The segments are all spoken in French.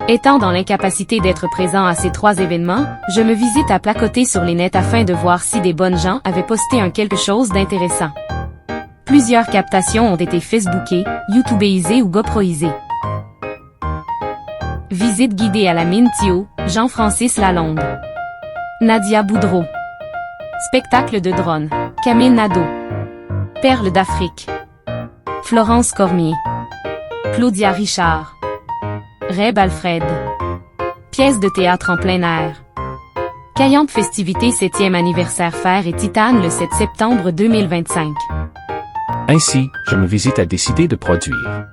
Étant dans l'incapacité d'être présent à ces 3 événements, je me visite à placoter sur les nets afin de voir si des bonnes gens avaient posté un quelque chose d'intéressant. Plusieurs captations ont été facebookées, youtubéisées ou goproisées. Visite guidée à la mine Thio, Jean-Francis Lalonde. Nadia Boudreau. Spectacle de drone, Camille Nadeau. Perles d'Afrique. Florence Cormier. Claudia Richard. Reb Alfred. Pièce de théâtre en plein air. Caillante festivité 7e anniversaire Fer et Titane le 7 septembre 2025. Ainsi, je me visite à décider de produire.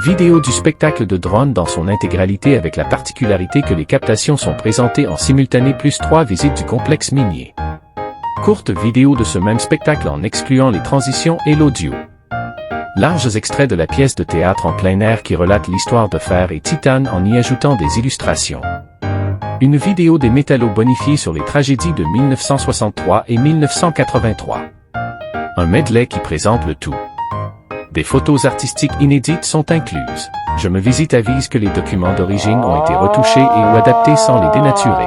Vidéo du spectacle de drone dans son intégralité avec la particularité que les captations sont présentées en simultané plus 3 visites du complexe minier. Courte vidéo de ce même spectacle en excluant les transitions et l'audio. Larges extraits de la pièce de théâtre en plein air qui relate l'histoire de Fer et Titane en y ajoutant des illustrations. Une vidéo des métallos bonifiés sur les tragédies de 1963 et 1983. Un medley qui présente le tout. Des photos artistiques inédites sont incluses. Je me visite avise que les documents d'origine ont été retouchés et ou adaptés sans les dénaturer.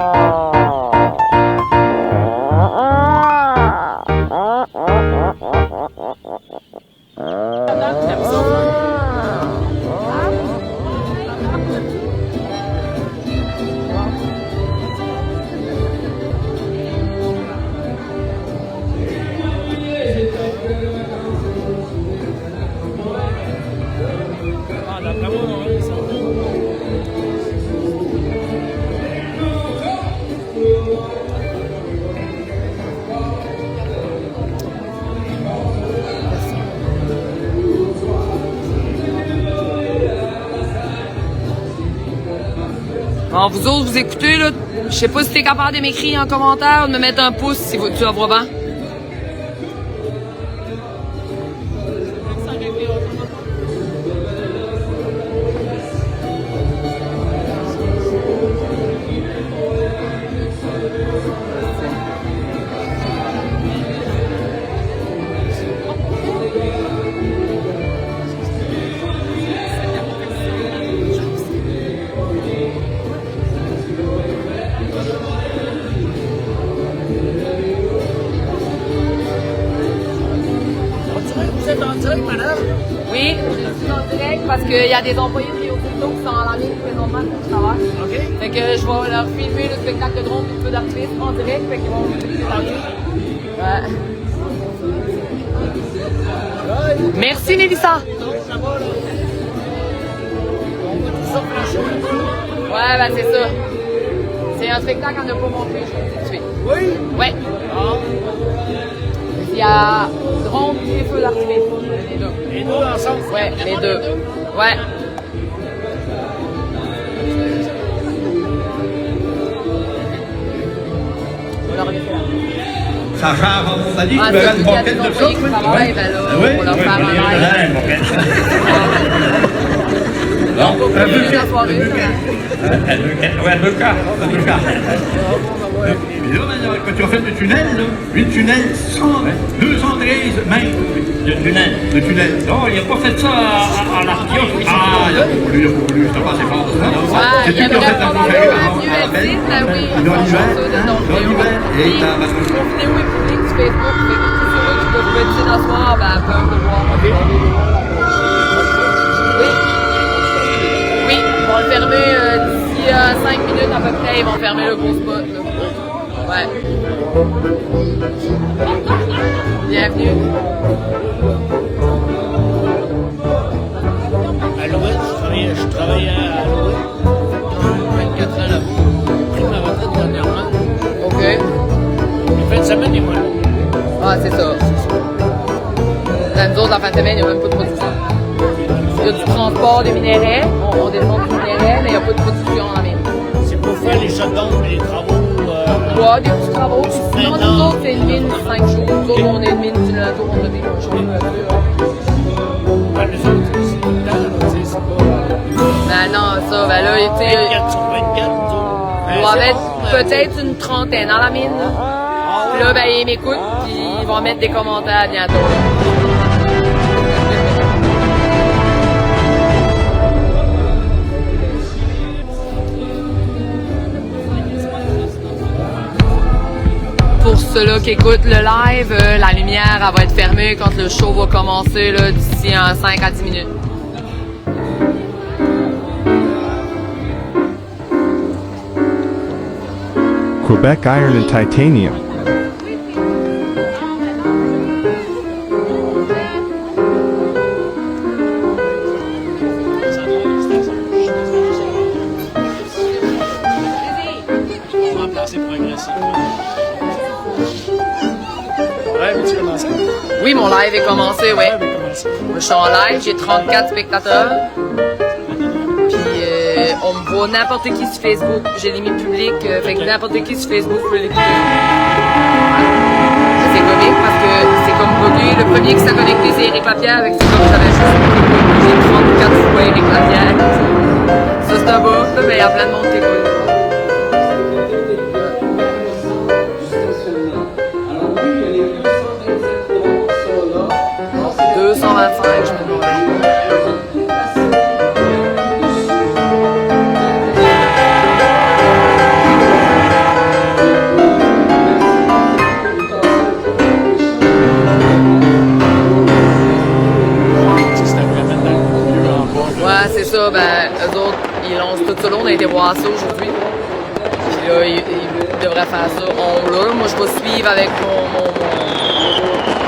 Bon, vous autres, vous écoutez, là, je sais pas si t'es capable de m'écrire en commentaire ou de me mettre un pouce si tu la vois bien. Oui, je suis en direct parce qu'il y a des employés de Rio Tinto qui sont en la ligne présentement pour travail. OK. Fait que je vais leur filmer le spectacle de drone du feu d'artifice en direct, fait qu'ils vont m'écouter tantôt. Ouais. Merci Mélissa. Ouais, ben c'est ça. C'est un spectacle qu'on n'a pas montré, je tout de suite. Oui? Ouais. Ah. Il y a drone et feu d'artifice. Les deux. Les deux ensemble? Ouais, les deux. Ouais. Ça fait avant mon avis, tu me donnes une moquette de ça, oui? Ben là, on leur faire un live. on va continuer la soirée. Ouais, deux quarts. Et là, maintenant, quand tu as fait le tunnel, là, 8 tunnels, 213 mètres de tunnel. Non, il n'a pas fait ça à l'archéologie. Ah, il n'a pas voulu, c'est pas assez fort. Ouais, il aimerait probablement mieux être dit, mais oui, Dans l'hiver, et puis, mon vidéo est publique sur Facebook, fait que tous ceux-là qui peuvent être dans ce soir, ben, peuvent le voir. Oui, ils vont le fermer d'ici 5 minutes à peu près, ils vont fermer le gros spot. Là. Ouais. Bienvenue. Alouette, je travaillais à Alouette. 24 ans là-bas. J'ai pris ma retraite dernièrement. OK. Les fins de semaine, il est moins long. Ah, c'est ça. Dans nous autres, la fin de semaine, il n'y a même pas de production. Il y a du transport des minéraux, on dépend du minerai, mais il n'y a pas de production en mine. C'est pour faire les shutdowns, les travaux. Ouais, des petits travaux. Sinon, nous autres, c'est une mine de 5 jours. Nous autres, on est une mine du lundi, on a des choses. Les autres, c'est tout le temps, là, tu sais, c'est pas. Ben non, ça, ben là, tu sais. 24 sur 24, Il va mettre peut-être une trentaine dans la mine. Puis là, ben, ils m'écoutent, puis ils vont mettre des commentaires bientôt. Pour ceux-là qui écoutent le live, la lumière elle va être fermée quand le show va commencer d'ici 5 à 10 minutes. Quebec Iron and Titanium. remplacer progressivement. Ouais, mais tu commences? Oui, mon live est commencé, oui. Je suis en live, j'ai 34 spectateurs. Puis on me voit n'importe qui sur Facebook. J'ai les mis publics, fait que n'importe qui sur Facebook peut l'écouter. C'est comique parce que c'est comme connu. Le premier qui s'est connecté, c'est Éric Lapierre, avec c'est comme j'avais juste j'ai 34 fois Éric Lapierre. Ça c'est un bout, mais il y a plein de monde qui écoute. 225, je me demande. Ouais, c'est ça. Ben, eux autres, ils lancent tout ça. On a été voir ça aujourd'hui. Puis là, ils devraient faire ça. Moi, je vais suivre avec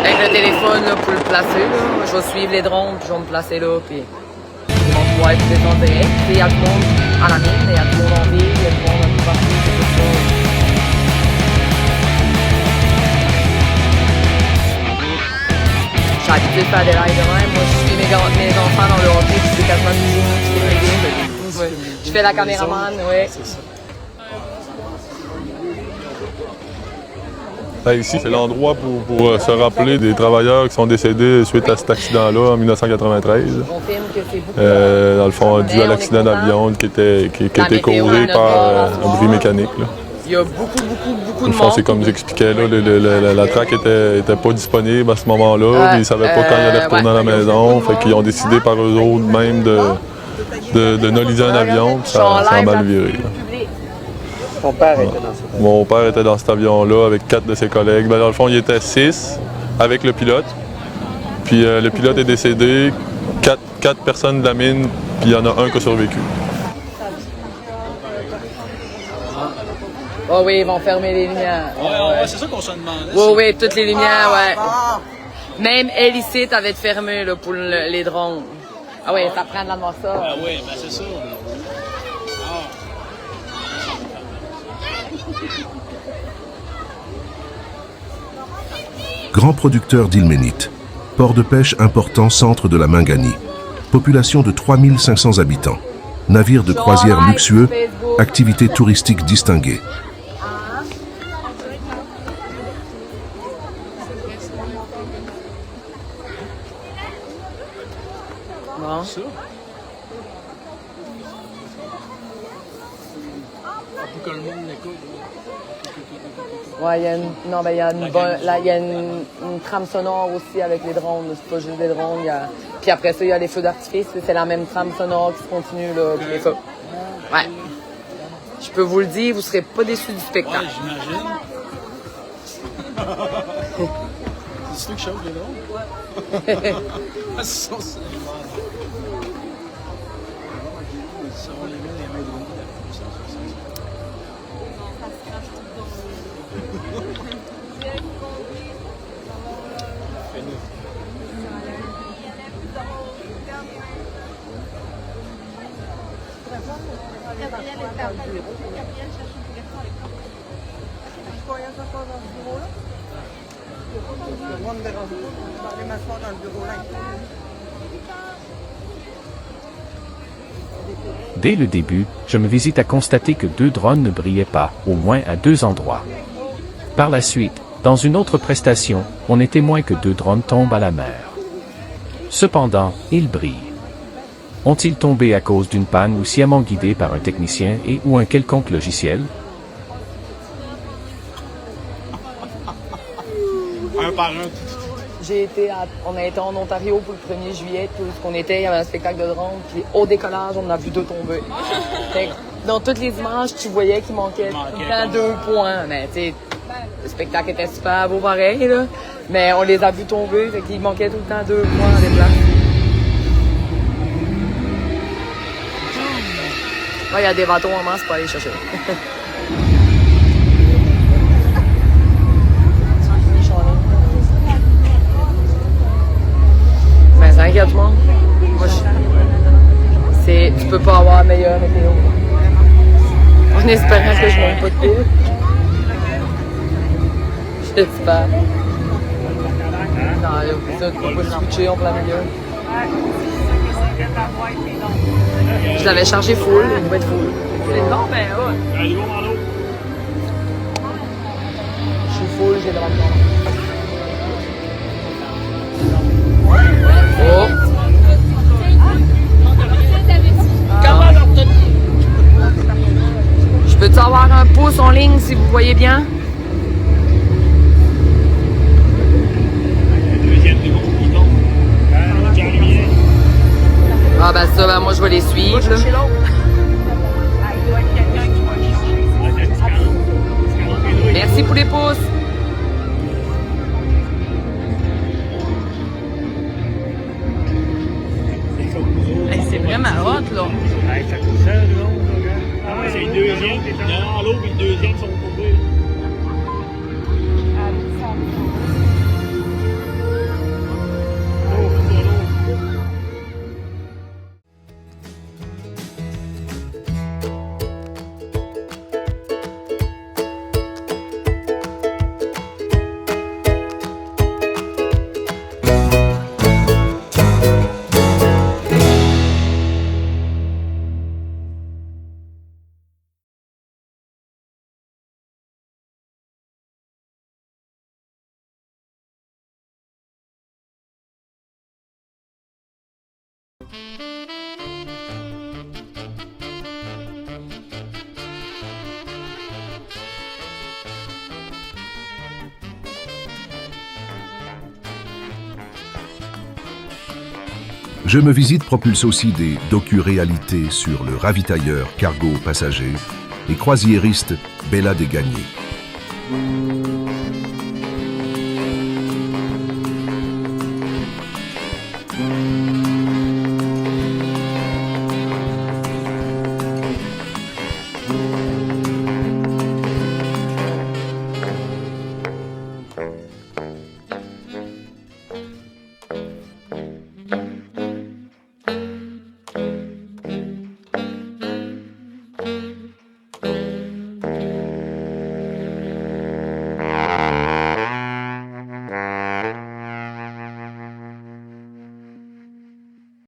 avec le téléphone là, pour le placer. Là. Je vais suivre les drones, puis je vais me placer là. Puis ils vont pouvoir être en direct. Il y a du monde à la mine, il y a du monde en ville, il y a du monde un peu partout. C'est tout ça. J'ai habitué de faire des lives de même. Moi, je suis mes enfants dans le hockey, puis c'est quasiment toujours je fais la caméraman, ouais. Ici, c'est l'endroit pour se rappeler des travailleurs qui sont décédés suite à cet accident-là en 1993. On filme que c'est beaucoup. Dans le fond, dû à l'accident d'avion qui était causé par un bruit mécanique. Là. Il y a beaucoup de monde. C'est comme j'expliquais, là, la track était pas disponible à ce moment-là. Ils ne savaient pas quand ils allaient retourner à la maison. Fait qu'ils ont décidé par eux autres même de noliser un avion. Ça a mal viré. Là. Ton père était dans cet avion? Mon père était dans cet avion-là avec 4 de ses collègues. Ben, dans le fond, il était 6 avec le pilote. Puis le pilote est décédé, 4 personnes de la mine, puis il y en a un qui a survécu. Oh oui, ils vont fermer les lumières. Ouais, c'est ça qu'on se demandait. Oui, toutes les lumières, ouais. Même elle ici, t'avais fermé là, pour les drones. Ah oui, ça prend de la noirceur. Ah oui, ben c'est ça. Grand producteur d'ilménite. Port de pêche important, centre de la Minganie. Population de 3500 habitants. Navire de croisière luxueux, activité touristique distinguée. Bon. le monde l'écoute. Ouais, il y a il y a une trame sonore aussi avec les drones. C'est pas juste des drones. Puis après ça, il y a les feux d'artifice. C'est la même trame sonore qui se continue, là. Puis les feux. Ouais. Je peux vous le dire, vous serez pas déçus du spectacle. Ouais, j'imagine. C'est quelque chose, les drones? Ah, c'est ça, c'est ça va les mettre les mains de l'eau. Dès le début, je me visite à constater que 2 drones ne brillaient pas, au moins à 2 endroits. Par la suite, dans une autre prestation, on est témoin que 2 drones tombent à la mer. Cependant, ils brillent. Ont-ils tombé à cause d'une panne ou sciemment guidés par un technicien et ou un quelconque logiciel? Un par un. On a été en Ontario pour le 1er juillet, tout ce qu'on était, il y avait un spectacle de drone, puis au décollage, on a vu 2 tomber. Fait que dans toutes les images, tu voyais qu'il manquait tout le temps 2 points, mais tu sais, le spectacle était super beau pareil, là, mais on les a vus tomber, fait qu'il manquait tout le temps 2 points en déplacement. Là, il y a des bateaux en masse pour aller chercher. Inquiète-moi. Tu peux pas avoir meilleur météo. En espérant que je monte pas de pile. J'espère. Non, ça, tu peux pas switcher en plein milieu. Je l'avais chargé full, il devait être full. C'est bon, ben ouais. Je suis full, j'ai le droit de prendre. Oh. Je peux-tu avoir un pouce en ligne si vous voyez bien? Ah ben ça, ben moi je vais les suivre. Là. Merci pour les pouces. C'est vraiment hot, là. Ça coûte cher, le long, là. Ah ouais, c'est le deuxième. Non, l'autre et le deuxième sont tombés. Je me visite propulse aussi des docu-réalités sur le ravitailleur cargo passager et croisiériste Bella Desgagnés.